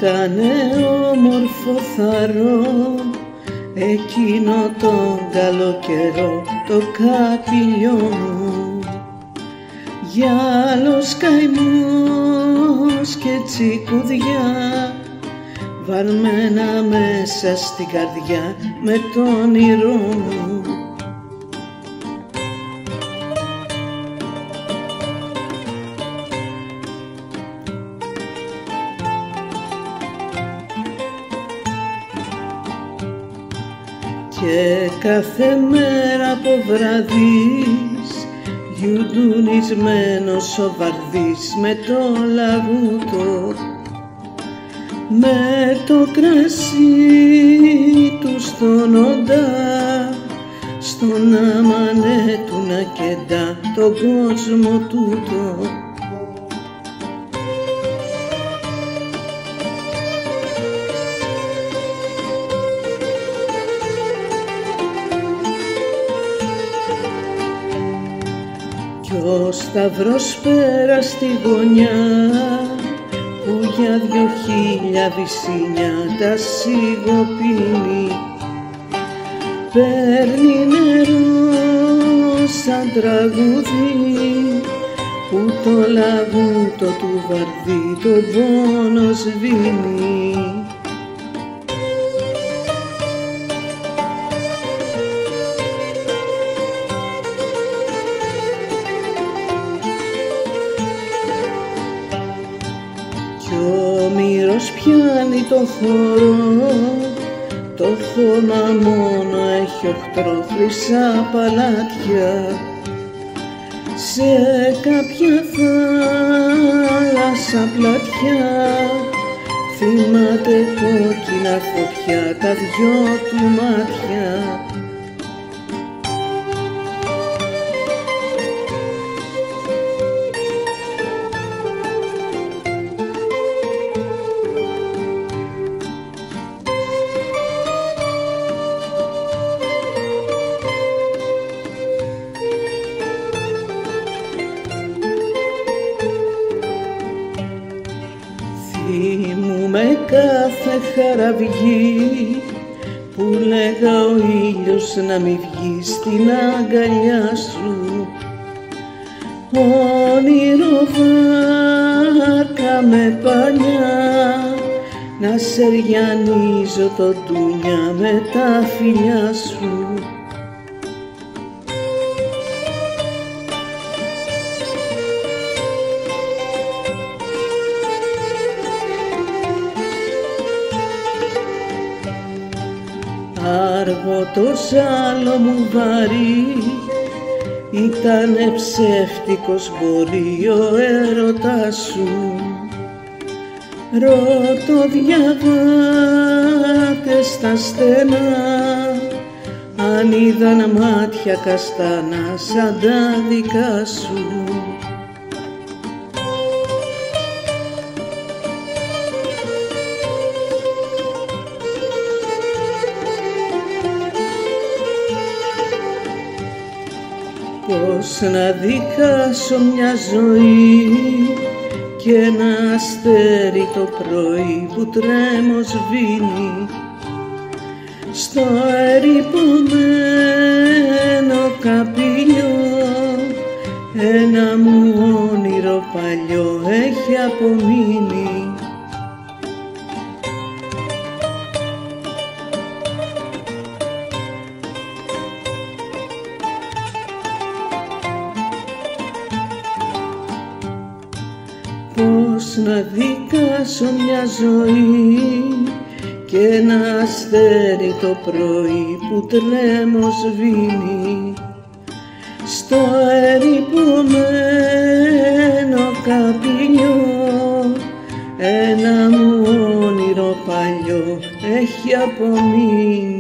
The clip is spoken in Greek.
Ήτανε όμορφο θαρό εκείνο τον καλοκαιρό το καπηλιό μου. Γυάλος καημός και τσικουδιά βαρμένα μέσα στην καρδιά με το όνειρό μου. Και κάθε μέρα από βραδείς γιουντουνισμένος ο βαρδής με το λαγούτο, με το κρασί του στον οντά, στον αμανέ του να κεντά τον κόσμο τούτο. Κι ο σταυρός πέρα στη γωνιά που για 2.000 βυσσίνια τα σιγοπίνει, παίρνει νερό σαν τραγούδι που το λαγούτο του βαρδί τον πόνο σβήνει. Κι ο μύρος πιάνει το χώρο, το χώμα μόνο έχει 8 χρυσά παλάτια. Σε κάποια θάλασσα πλατιά θυμάται κόκκινα φωτιά τα 2 του μάτια. Θυμούμαι κάθε χαραυγή που λέγα ο ήλιος να μη βγει στην αγκαλιά σου. Όνειρο βάρκα με πανιά να σεριανίζω το ντούνια με τα φιλιά σου. Άργο το ζάλο μου βαρύ ήτανε ψεύτικος μπορεί ο έρωτας σου. Ρωτώ διαβάτες στα στενά αν είδαν μάτια καστανά σαν τα δικά σου. Πώς να δικάσω μια ζωή και ένα αστέρι το πρωί που τρέμω σβήνει στο ερειπωμένο καπηλιό. Ένα μου όνειρο παλιό έχει απομείνει. Πώς να δικάσω μια ζωή και ένα αστέρι το πρωί που τρέμω σβήνει στο ερειπωμένο καπηλιό. Ένα μου όνειρο παλιό έχει απομείνει.